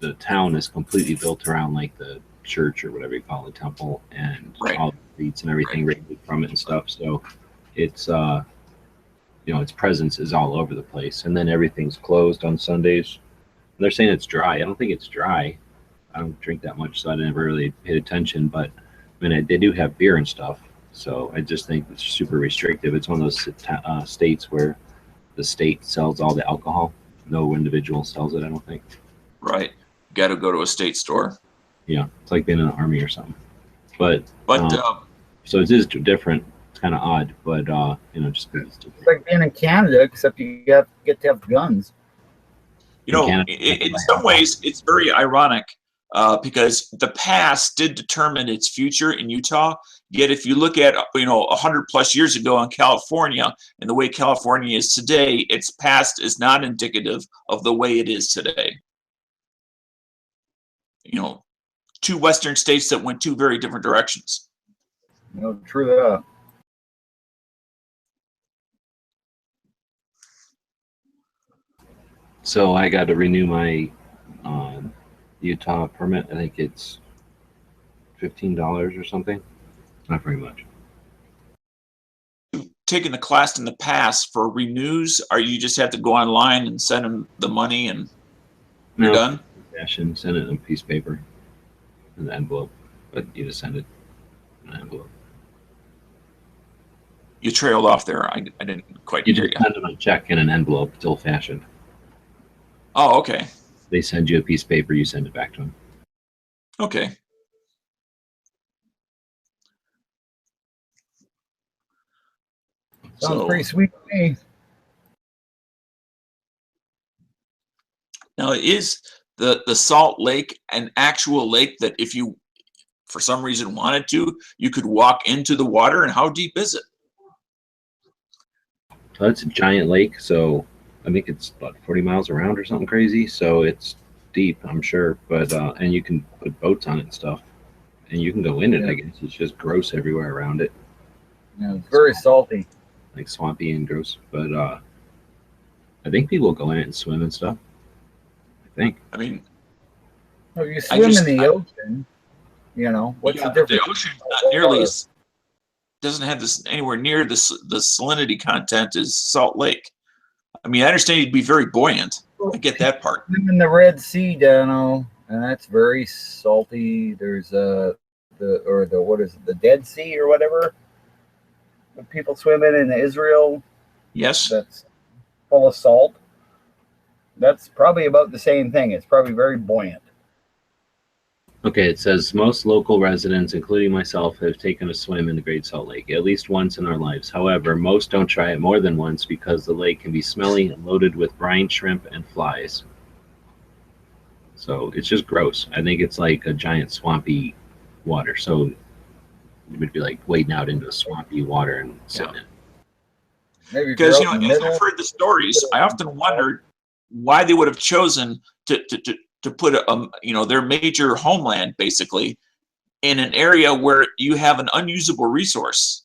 the town is completely built around like the church or whatever you call it, temple, and all the streets and everything radiated from it and stuff. So it's its presence is all over the place, and then everything's closed on Sundays. They're saying it's dry. I don't think it's dry. I don't drink that much, so I never really paid attention. But they do have beer and stuff, so I just think it's super restrictive. It's one of those states where the state sells all the alcohol. No individual sells it, I don't think. Right. Got to go to a state store. Yeah, it's like being in the army or something. But so it is different It's kind of odd, but just 'cause it's different. It's like being in Canada, except you get to have guns. You know, Canada. in some ways, it's very ironic because the past did determine its future in Utah. Yet, if you look at 100+ years ago in California and the way California is today, its past is not indicative of the way it is today. Two Western states that went two very different directions. True that. So I got to renew my Utah permit. I think it's $15 or something. Not very much. Taking the class in the past for renews, or you just have to go online and send them the money and you're done? Cash and send it in a piece of paper in the envelope, but you just send it in an envelope. You trailed off there. I didn't quite You hear just you. send them a check in an envelope. It's old fashioned. Oh, okay. They send you a piece of paper. You send it back to them. Okay. Sounds pretty sweet to me. Now, is the Salt Lake an actual lake that if you, for some reason, wanted to, you could walk into the water? And how deep is it? So it's a giant lake. So I think it's about 40 miles around or something crazy. So it's deep, I'm sure. But and you can put boats on it and stuff. And you can go in it, I guess. It's just gross everywhere around it. Yeah, it's very salty. Like swampy and gross. But I think people go in it and swim and stuff. I think. I mean, if you swim in the ocean, what's the difference? The ocean not nearly as, doesn't have this anywhere near the salinity content as Salt Lake. I mean, I understand you'd be very buoyant. I get that part. Swim in the Red Sea, Dano, and that's very salty. There's the Dead Sea or whatever that people swim in Israel. Yes. That's full of salt. That's probably about the same thing. It's probably very buoyant. Okay, it says most local residents, including myself, have taken a swim in the Great Salt Lake at least once in our lives. However, most don't try it more than once because the lake can be smelly and loaded with brine shrimp and flies. So it's just gross. I think it's like a giant swampy water. So it would be like wading out into swampy water and sitting in. Maybe because as I've heard the stories, I often wondered why they would have chosen to put their major homeland basically in an area where you have an unusable resource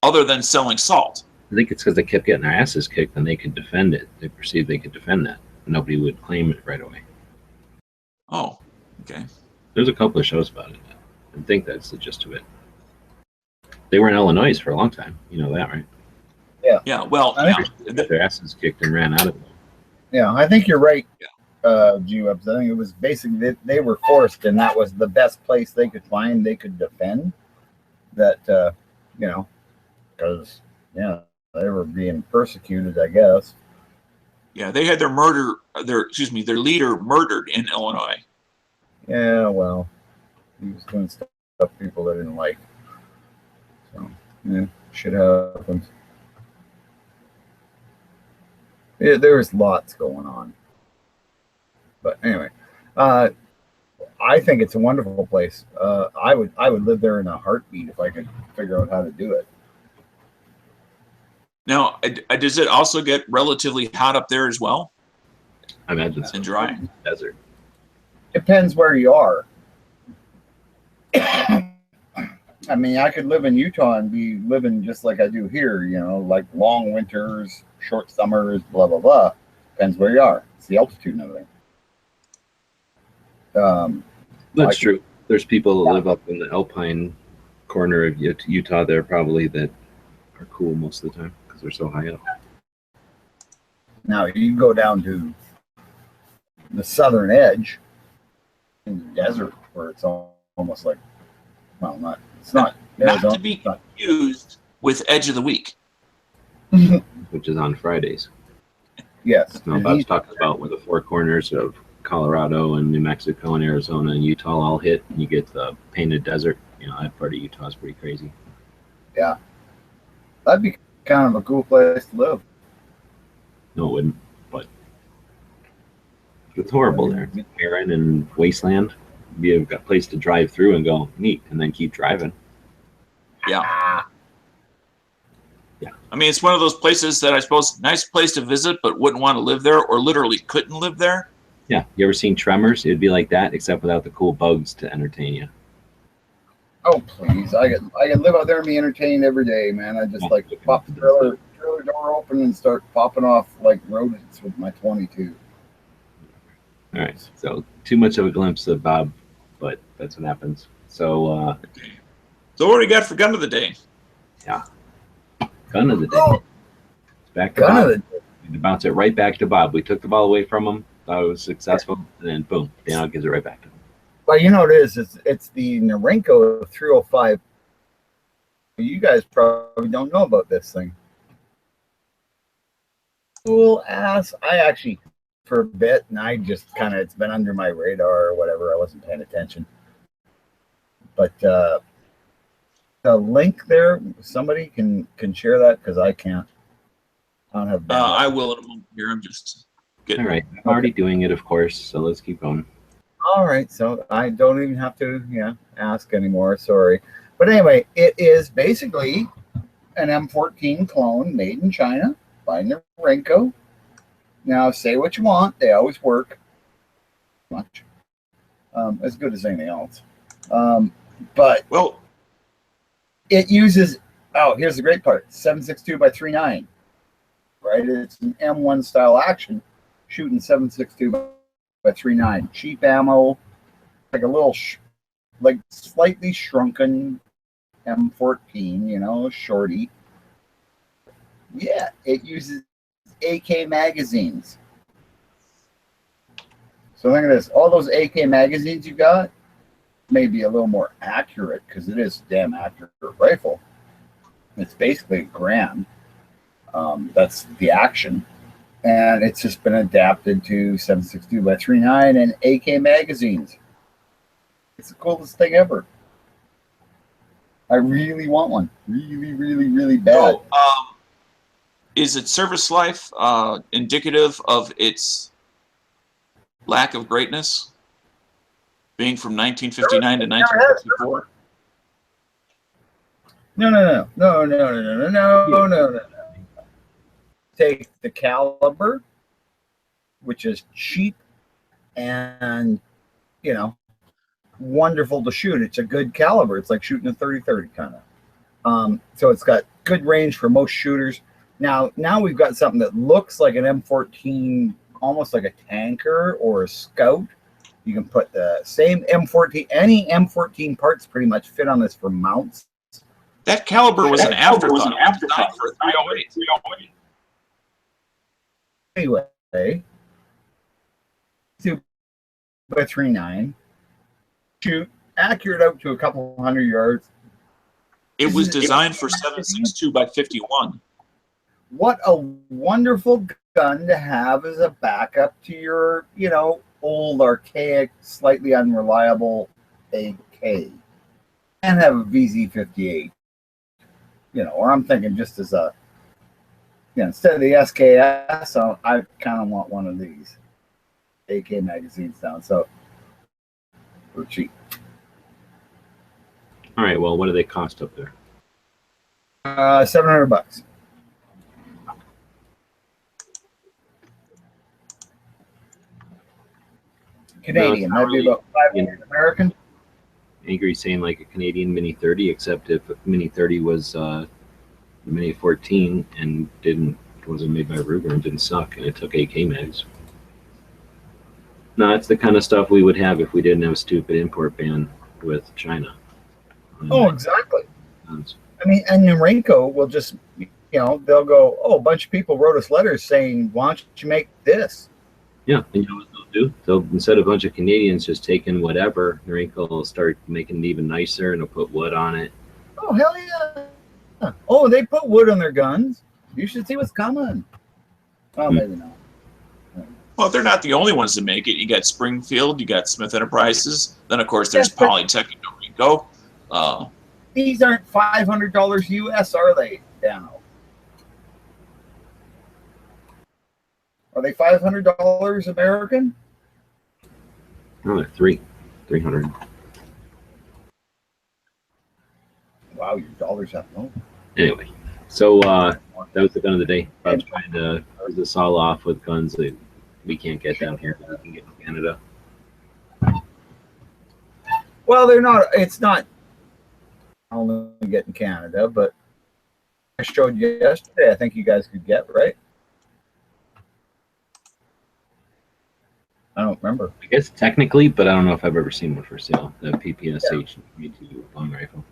other than selling salt. I think it's because they kept getting their asses kicked and they could defend it. They perceived they could defend that. Nobody would claim it right away. Oh, okay. There's a couple of shows about it. I think that's the gist of it. They were in Illinois for a long time. You know that, right? Yeah. Yeah. Well, they got their asses kicked and ran out of it. Yeah, I think you're right. Yeah. G-Webs. I think it was basically they were forced, and that was the best place they could find they could defend. That because they were being persecuted, I guess. Yeah, they had their leader murdered in Illinois. Yeah, well, he was doing stuff people they didn't like. So shit happens. Yeah, there's lots going on. But anyway, I think it's a wonderful place. I would live there in a heartbeat if I could figure out how to do it. Now, does it also get relatively hot up there as well? I imagine so. And dry. Desert. Depends where you are. I mean, I could live in Utah and be living just like I do here, like long winters, short summers, blah, blah, blah. Depends where you are. It's the altitude and everything. That's true. There's people that live up in the alpine corner of Utah there probably that are cool most of the time because they're so high up. Now, you go down to the southern edge in the desert where it's almost like, well, it's not to be confused with Edge of the Week. Which is on Fridays. Yes. No, Bob's talking about where the four corners of Colorado and New Mexico and Arizona and Utah all hit, and you get the painted desert. That part of Utah is pretty crazy. Yeah. That'd be kind of a cool place to live. No, it wouldn't. But it's horrible there. It's barren and wasteland. Be a place to drive through and go neat, and then keep driving. Yeah. Yeah. I mean, it's one of those places that I suppose nice place to visit, but wouldn't want to live there, or literally couldn't live there. Yeah. You ever seen Tremors? It'd be like that, except without the cool bugs to entertain you. Oh please! I could live out there and be entertained every day, man. I just like pop the trailer door open and start popping off like rodents with my 22. All right. So too much of a glimpse of Bob, but that's what happens. So. So what do we got for gun of the day? Yeah. Gun of the day. Oh. It's back to Gun Bob. of the day. We bounce it right back to Bob. We took the ball away from him. Thought it was successful, and then boom, now gives it right back to him. Well, you know what it is? It's the Norinco 305. You guys probably don't know about this thing. Cool ass. I actually, for a bit, and I just kind of, it's been under my radar or whatever. I wasn't paying attention. But the link there, somebody can share that because I can't. I don't have. I will in a moment here. I'm just getting. All right, I'm already doing it, of course. So let's keep going. All right, so I don't even have to, ask anymore. Sorry, but anyway, it is basically an M14 clone made in China by Norinco. Now, say what you want; they always work. Much as good as anything else, but well, it uses. Oh, here's the great part: 7.62 by 3.9. Right, it's an M1 style action, shooting 7.62 by 3.9. Cheap ammo, like a little, like slightly shrunken M14, shorty. Yeah, it uses AK magazines. So look at this. All those AK magazines you got may be a little more accurate because it is a damn accurate rifle. It's basically a gram. That's the action. And it's just been adapted to 7.62 by 3.9 and AK magazines. It's the coolest thing ever. I really want one. Really, really, really bad. So, is its service life indicative of its lack of greatness? Being from 1959 to 1964? No. Take the caliber, which is cheap and, wonderful to shoot. It's a good caliber. It's like shooting a 30-30 kind of. So it's got good range for most shooters. Now we've got something that looks like an M14, almost like a tanker or a scout. You can put the same M14, any M14 parts pretty much fit on this for mounts. That caliber was an afterthought. For a 308. Anyway, 2 by 3.9, shoot accurate out to a couple hundred yards. It was designed for 7.62 by 51. What a wonderful gun to have as a backup to your, old, archaic, slightly unreliable AK. And have a VZ58. Or I'm thinking just as a, instead of the SKS, I kind of want one of these AK magazines down. So, for cheap. All right. Well, what do they cost up there? $700. Canadian. That'd be about $500 American. Angry saying like a Canadian Mini 30, except if a Mini 30 was the Mini 14 and wasn't made by Ruger and didn't suck, and it took AK mags. No, it's the kind of stuff we would have if we didn't have a stupid import ban with China. Oh, exactly. I mean, and Norinco will just, they'll go, oh, a bunch of people wrote us letters saying, why don't you make this? Yeah, and you know what they'll do? They'll, instead of a bunch of Canadians just taking whatever, Norinco will start making it even nicer, and they'll put wood on it. Oh, hell yeah. Oh, they put wood on their guns. You should see what's coming. Oh, maybe not. Well, they're not the only ones to make it. You got Springfield, you got Smith Enterprises. Then, of course, there's Polytech and Norinco. these aren't $500 US, are they? Now, are they $500 American? No, they're 300. Wow, your dollars have no. Anyway, so that was the gun of the day. I was trying to close this all off with guns that we can't get down here that we can get in Canada. Well, they're not. It's not only get in Canada, but I showed you yesterday. I think you guys could get, right? I don't remember. I guess technically, but I don't know if I've ever seen one for sale. The PPSH V2 long rifle.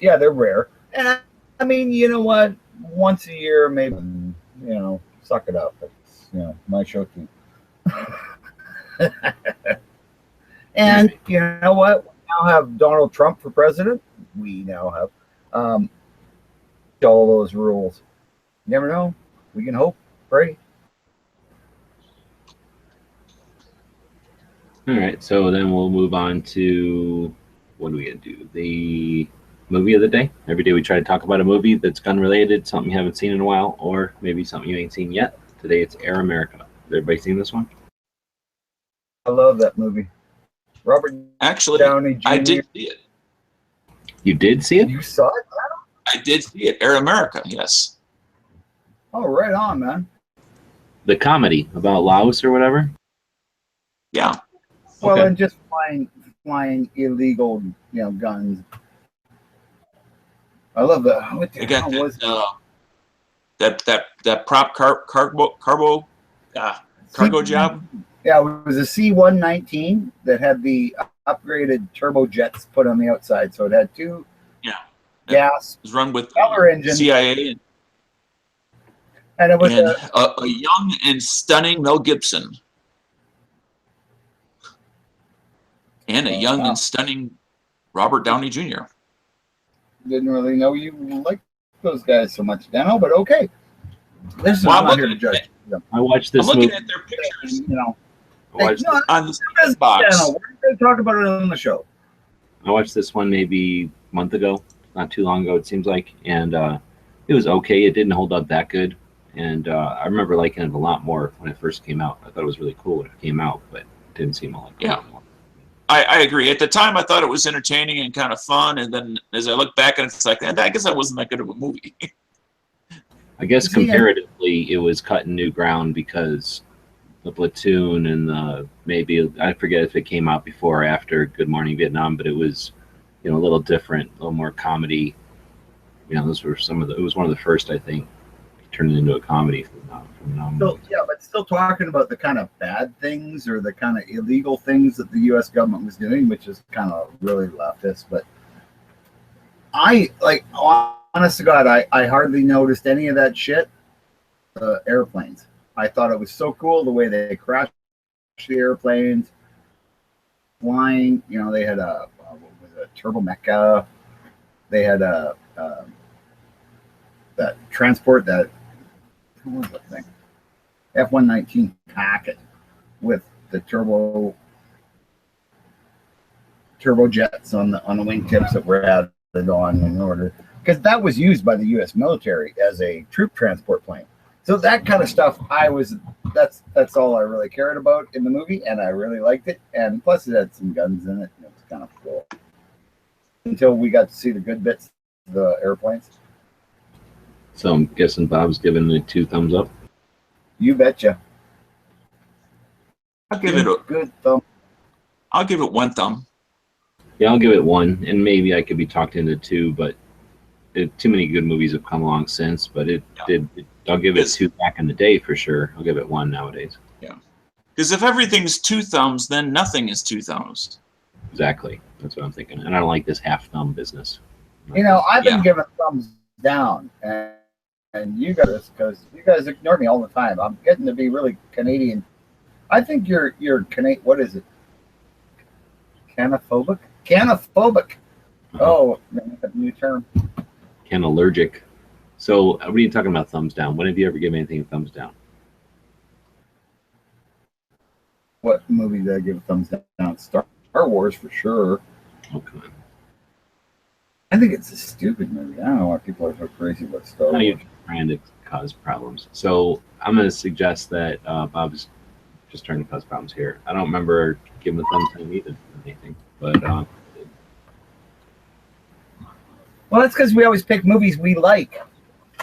Yeah, they're rare. And I mean, you know what? Once a year, maybe, suck it up. It's, my show too. And you know what? We now have Donald Trump for president. We now have all those rules. You never know. We can hope, pray. All right, so then we'll move on to what are we gonna do? The movie of the day. Every day we try to talk about a movie that's gun related, something you haven't seen in a while, or maybe something you ain't seen yet. Today it's Air America. Has everybody seen this one? I love that movie. Robert Downey Jr. I did see it. You did see it? You saw it? I did see it. Air America, yes. Oh, right on, man. The comedy about Laos or whatever? Yeah. Well, Okay. and just flying illegal, guns. I love that. What the They got hell was that prop cargo job. Yeah, it was a C-119 that had the upgraded turbojets put on the outside, so it had two gas It was run with power engine, CIA and it was and a young and stunning Mel Gibson. And a young and stunning Robert Downey Jr. Didn't really know you liked those guys so much, Dano, but okay. Listen, Well, I'm not here to judge them. I watched I'm this looking movie. at their pictures I watched, on the box. Dano, we're going to talk about it on the show. I watched this one maybe a month ago, not too long ago it seems like, and it was okay. It didn't hold up that good, and I remember liking it a lot more when it first came out. I thought it was really cool when it came out, but it didn't seem all that cool anymore. I agree. At the time, I thought it was entertaining and kind of fun, and then as I look back, and it's like, I guess that wasn't that good of a movie. I guess comparatively, it was cutting new ground because the Platoon and maybe I forget if it came out before or after Good Morning Vietnam, but it was a little different, a little more comedy. Those were it was one of the first, I think, turned into a comedy from But still talking about the kind of bad things or the kind of illegal things that the U.S. government was doing, which is kind of really leftist. But honest to God, I hardly noticed any of that shit. Airplanes. I thought it was so cool the way they crashed the airplanes, flying. They had a turbo mecha. They had that transport that. What was that thing? F-119 packet with the turbojets on the wingtips that were added on in order, because that was used by the U.S. military as a troop transport plane. So that kind of stuff, that's all I really cared about in the movie, and I really liked it. And plus, it had some guns in it. And it was kind of cool until we got to see the good bits of the airplanes. So I'm guessing Bob's giving it 2 thumbs up. You betcha. I'll give it a good thumb. I'll give it 1 thumb. Yeah, I'll give it 1, and maybe I could be talked into 2, but too many good movies have come along since. But I'll give it 2 back in the day for sure. I'll give it 1 nowadays. Yeah, because if everything's 2 thumbs, then nothing is 2 thumbs. Exactly. That's what I'm thinking, and I don't like this half thumb business. I've been giving thumbs down, and you guys, because you guys ignore me all the time. I'm getting to be really Canadian. I think you're Canadian. What is it? Canophobic? Canophobic. Oh, a new term. Allergic. So what are you talking about thumbs down? When have you ever given anything a thumbs down? What movie did I give a thumbs down? Star Wars for sure. Oh, come on. I think it's a stupid movie. I don't know why people are so crazy about Star Now Wars. you're trying to cause problems. So I'm going to suggest that Bob's just trying to cause problems here. I don't remember giving a thumbs down either or anything, but Well, that's because we always pick movies we like.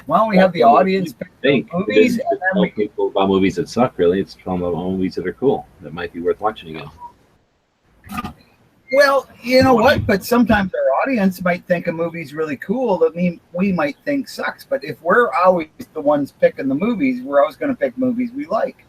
Why don't we have the audience pick the movies? It's tell people about movies that suck, really. It's telling them about movies that are cool, that might be worth watching again. Well, you know what? But sometimes our audience might think a movie's really cool that we might think sucks. But if we're always the ones picking the movies, we're always going to pick movies we like.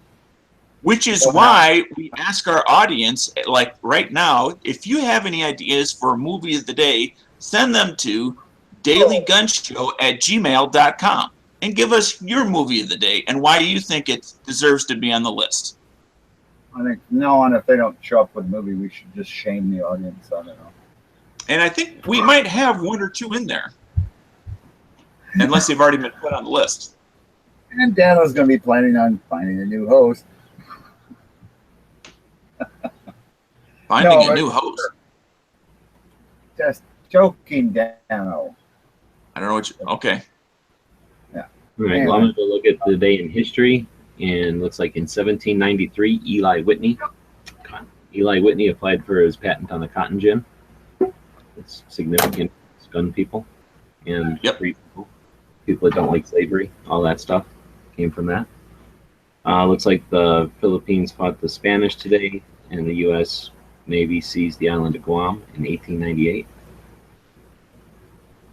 Which is why we ask our audience, like right now, if you have any ideas for a movie of the day, send them to dailygunshow@gmail.com and give us your movie of the day and why you think it deserves to be on the list. I think, no, and if they don't show up with a movie, we should just shame the audience. I don't know. And I think we might have one or two in there, unless they've already been put on the list. And Dano's going to be planning on finding a new host. Finding a new host. Just joking, Dano. I don't know what you, okay. Yeah. All right, well, I'm going to look at the day in history, and looks like in 1793, Eli Whitney applied for his patent on the cotton gin. It's significant. It's gun people and free people that don't like slavery, all that stuff came from that. Looks like the Philippines fought the Spanish today, and the U.S. Navy seized the island of Guam in 1898.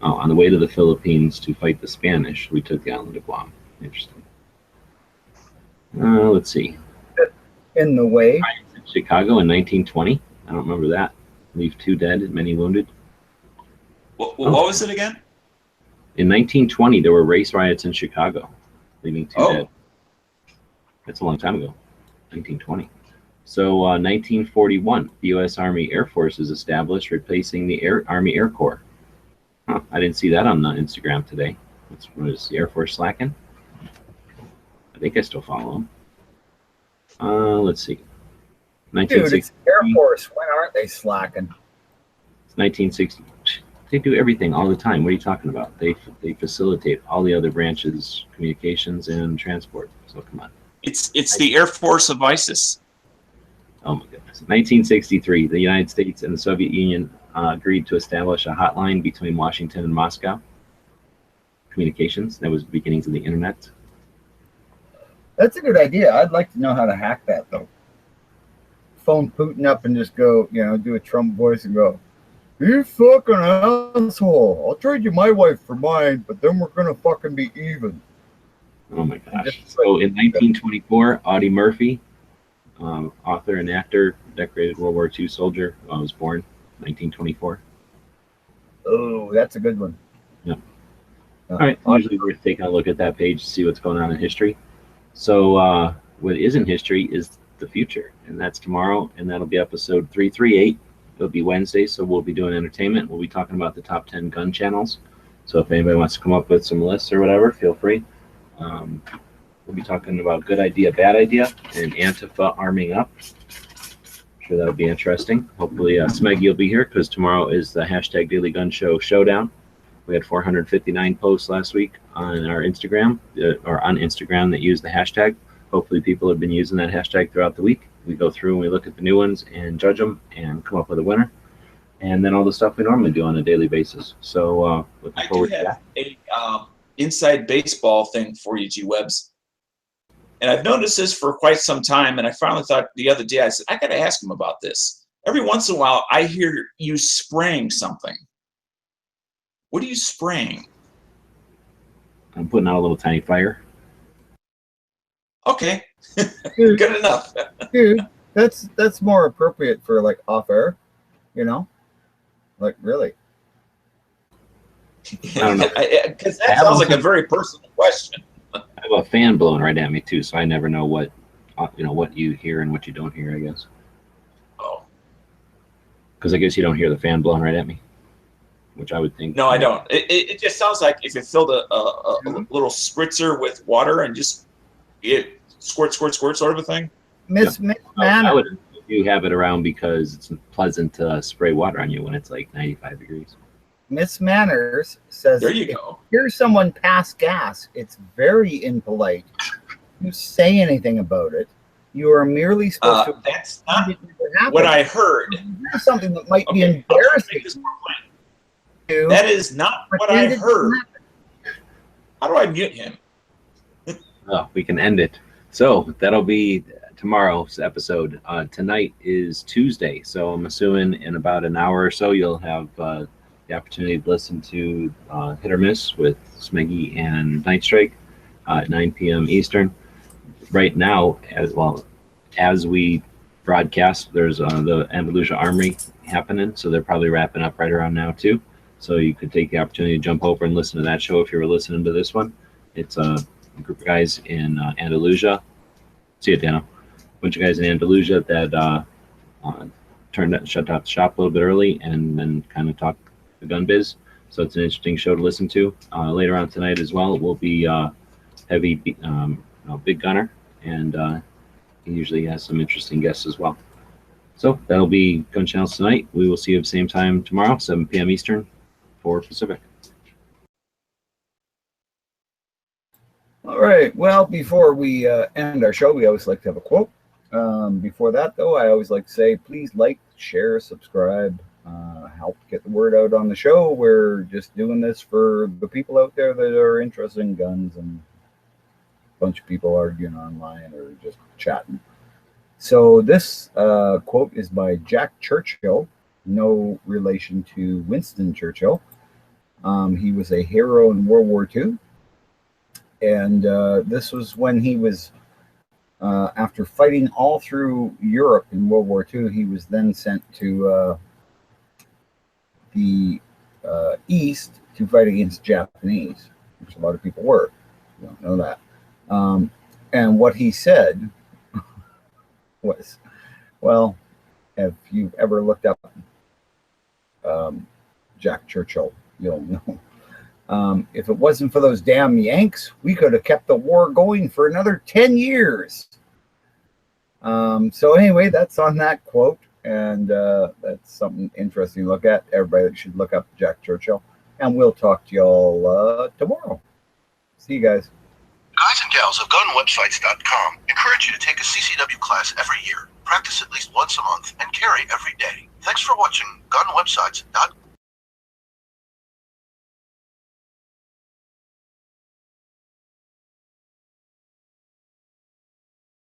Oh, on the way to the Philippines to fight the Spanish, we took the island of Guam. Interesting. Let's see. In the way. Riots in Chicago in 1920. I don't remember that. Leave 2 dead and many wounded. What was it again? In 1920, there were race riots in Chicago, leaving 2 dead. That's a long time ago, 1920. So 1941, the U.S. Army Air Force is established, replacing the Army Air Corps. Huh, I didn't see that on Instagram today. Was the Air Force slacking? I think I still follow them. Let's see. Dude, it's Air Force. When aren't they slacking? It's 1960. They do everything all the time. What are you talking about? They facilitate all the other branches, communications, and transport. So come on. It's the Air Force of ISIS. Oh my goodness. 1963, the United States and the Soviet Union agreed to establish a hotline between Washington and Moscow. Communications. That was the beginnings of the internet. That's a good idea. I'd like to know how to hack that, though. Phone Putin up and just go, do a Trump voice and go, "You fucking asshole. I'll trade you my wife for mine, but then we're going to fucking be even." Oh my gosh. So in 1924, Audie Murphy, author and actor, decorated World War II soldier, was born 1924. Oh, that's a good one. Yeah. All right. Usually worth taking a look at that page to see what's going on in history. So what is in history is the future, and that's tomorrow, and that'll be episode 338. It'll be Wednesday, so we'll be doing entertainment. We'll be talking about the top 10 gun channels. So if anybody wants to come up with some lists or whatever, feel free. We'll be talking about good idea, bad idea, and Antifa arming up. I'm sure that'll be interesting. Hopefully Smeggy will be here, because tomorrow is the hashtag Daily Gun Show Showdown. We had 459 posts last week on our Instagram, or on Instagram, that used the hashtag. Hopefully people have been using that hashtag throughout the week. We go through and we look at the new ones and judge them and come up with a winner. And then all the stuff we normally do on a daily basis. So looking forward to that. I do have a inside baseball thing for you, G-Webs. And I've noticed this for quite some time, and I finally thought the other day, I said, I got to ask him about this. Every once in a while, I hear you spraying something. What are you spraying? I'm putting out a little tiny fire. Okay, good enough. Dude, that's more appropriate for like off air, like really. I don't know. Because that sounds like a very personal question. I have a fan blowing right at me too, so I never know what you hear and what you don't hear, I guess. Oh. Because I guess you don't hear the fan blowing right at me, which I would think. No, I don't. It just sounds like if you filled a little spritzer with water and just squirt sort of a thing. Miss Manor. You have it around because it's pleasant to spray water on you when it's like 95 degrees. Miss Manners says, There you go. Hear someone pass gas. It's very impolite. You say anything about it. You are merely supposed to. That's not what I heard. Here's something that might be Okay, I'll try to embarrassing. make this more plain. That is not what I heard. How do I mute him? Oh, we can end it. So that'll be tomorrow's episode. Tonight is Tuesday, so I'm assuming in about an hour or so you'll have the opportunity to listen to Hit or Miss with Smeggy and Night Strike at 9 p.m. Eastern. Right now, as we broadcast, there's the Andalusia Armory happening, so they're probably wrapping up right around now too. So you could take the opportunity to jump over and listen to that show if you were listening to this one. It's a group of guys in Andalusia. See you, Dano. A bunch of guys in Andalusia that shut down the shop a little bit early and then kind of talk the gun biz. So it's an interesting show to listen to. Later on tonight as well, it will be heavy Big Gunner, and he usually has some interesting guests as well. So that'll be Gun Channels tonight. We will see you at the same time tomorrow, 7 p.m. Eastern, 4 Pacific. All right. Well, before we end our show, we always like to have a quote. Before that, though, I always like to say, please like, share, subscribe, help get the word out on the show. We're just doing this for the people out there that are interested in guns, and a bunch of people arguing online or just chatting. So this quote is by Jack Churchill, no relation to Winston Churchill. He was a hero in World War II. And this was when he was, after fighting all through Europe in World War II, he was then sent to the East to fight against Japanese, which a lot of people were. You don't know that. And what he said was, well, if you've ever looked up Jack Churchill, you'll know. If it wasn't for those damn Yanks, we could have kept the war going for another 10 years. So anyway, that's on that quote, and that's something interesting to look at. Everybody should look up Jack Churchill, and we'll talk to y'all tomorrow. See you guys. Guys and gals of GunWebsites.com encourage you to take a CCW class every year, practice at least once a month, and carry every day. Thanks for watching GunWebsites.com.